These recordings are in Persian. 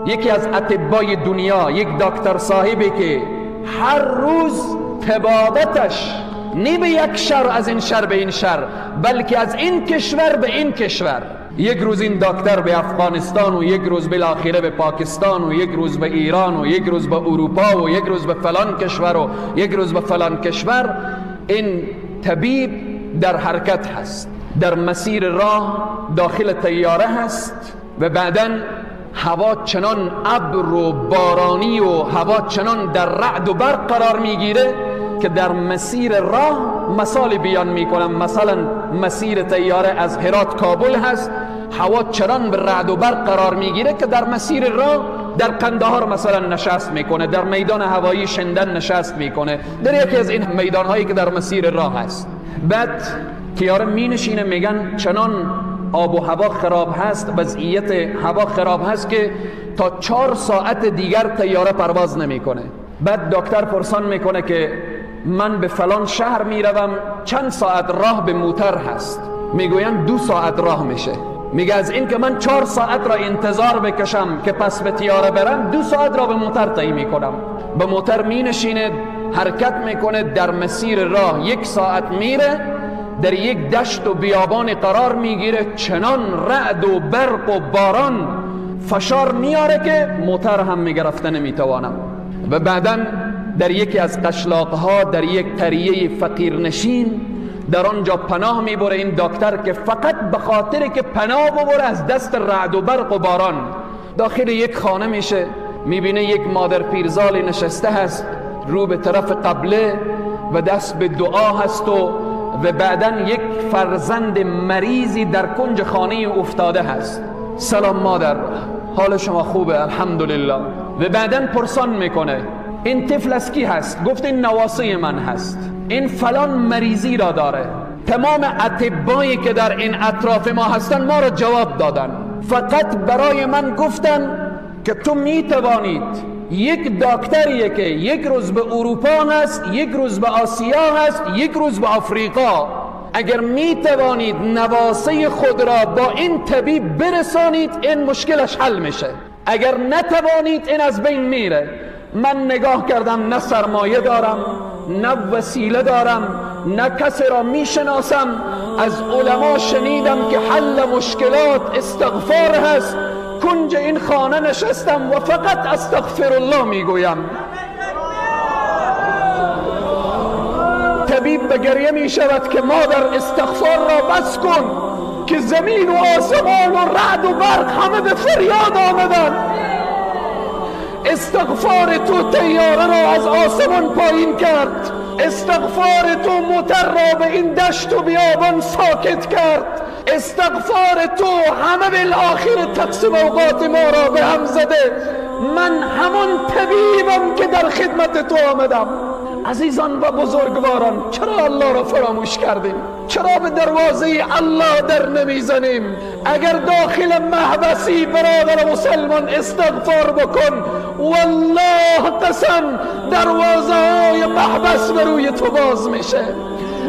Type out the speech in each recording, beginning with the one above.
یکی از اطبای دنیا، یک دکتر صاحبی که هر روز تبادتش نه به یک شهر از این شهر به این شهر، بلکه از این کشور به این کشور، یک روز این دکتر به افغانستان و یک روز بالاخره به پاکستان و یک روز به ایران و یک روز به اروپا و یک روز به فلان کشور و یک روز به فلان کشور. این طبیب در حرکت هست، در مسیر راه داخل طیاره هست و بعداً هوا چنان ابر و بارانی و هوا چنان در رعد و برق قرار میگیره که در مسیر راه مثال بیان میکنم، مثلا مسیر طیاره از هرات کابل هست، هوا چنان به رعد و برق قرار میگیره که در مسیر راه در قندهار مثلا نشست میکنه، در میدان هوایی شندن نشست میکنه، در یکی از این میدان هایی که در مسیر راه هست. بعد طیاره می نشینه، میگن چنان آب و هوا خراب هست، وضعیت هوا خراب هست که تا 4 ساعت دیگر طیاره پرواز نمیکنه. بعد دکتر پرسان میکنه که من به فلان شهر میروم، چند ساعت راه به موتر هست؟ میگوین 2 ساعت راه میشه. میگه از این که من 4 ساعت را انتظار بکشم که پس به طیاره برم، 2 ساعت را به موتر طی میکنم. به موتر می نشینه، حرکت میکنه، در مسیر راه 1 ساعت میره، در یک دشت و بیابان قرار میگیره، چنان رعد و برق و باران فشار میاره که موتر هم میگرفته نمیتوانم. و بعداً در یکی از قشلاقها، در یک قریه فقیرنشین، در آنجا پناه میبره این دکتر که فقط به خاطر که پناه ببره از دست رعد و برق و باران. داخل یک خانه میشه، میبینه یک مادر پیرزال نشسته هست رو به طرف قبله و دست به دعا هست و بعداً یک فرزند مریضی در کنج خانه افتاده هست. سلام مادر، حال شما خوبه؟ الحمدلله. و بعداً پرسان میکنه این طفل از کی هست؟ گفت این نواسه من هست، این فلان مریضی را داره. تمام اطبایی که در این اطراف ما هستن ما را جواب دادن، فقط برای من گفتن که تو میتوانید، یک دکتریه که یک روز به اروپا هست، یک روز به آسیا هست، یک روز به آفریقا، اگر میتوانید نواسه خود را با این طبیب برسانید این مشکلش حل میشه، اگر نتوانید این از بین میره. من نگاه کردم، نه سرمایه دارم، نه وسیله دارم، نه کسی را میشناسم. از علما شنیدم که حل مشکلات استغفار هست. کنج این خانه نشستم و فقط استغفر الله میگویم. طبیب به گریه می شود که مادر استغفار را بس کن که زمین و آسمان و رعد و برق همه به فریاد آمدن. استغفار تو طیاره را از آسمان پایین کرد، استغفار تو موتر را به این دشت و بیابان ساکت کرد، استغفار تو همه بالاخره تقسیم اوقات ما را به هم زده. من همون طبیبم که در خدمت تو آمدم. عزیزان و بزرگواران، چرا الله را فراموش کردیم؟ چرا به دروازه الله در نمیزنیم؟ اگر داخل محبسی برادر مسلمان استغفار بکن، والله قسم دروازه های محبس به روی تو باز میشه.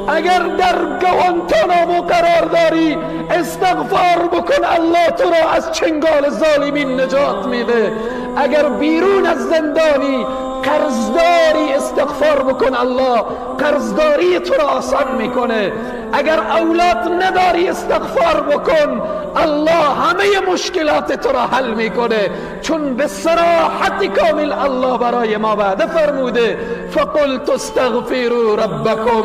اگر در گوانتانامو قرار داری استغفار بکن، الله تو را از چنگال ظالمین نجات میده. اگر بیرون از زندانی قرضداری استغفار بکن، الله قرضداری تو را آسان میکنه. اگر اولاد نداری استغفار بکن، الله همه مشکلات تو را حل میکنه، چون به صراحت کامل الله برای ما وعده فرموده فقلت استغفروا ربکم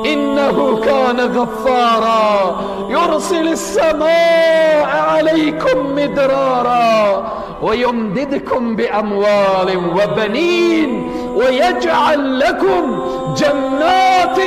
انه کان غفارا یرسل السماء علیکم مدرارا ويمددكم بأموال وبنين ويجعل لكم جنات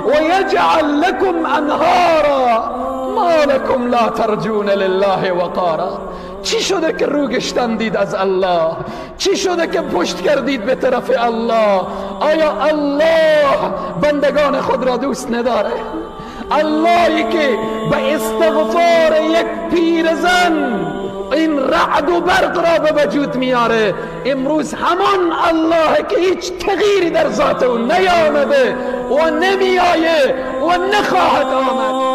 ويجعل لكم أنهارا ما لكم لا ترجون لله وقارا. چی شده که رو گشتندید از الله؟ چی شده که پشت کردید به طرف الله؟ آیا الله بندگان خود را دوست نداره؟ اللهی که به استغفار یک پیرزن این رعد و برق را به وجود میاره، امروز همان الله که هیچ تغییری در ذات او نیامده و نمیآیه و نخواهد آمد.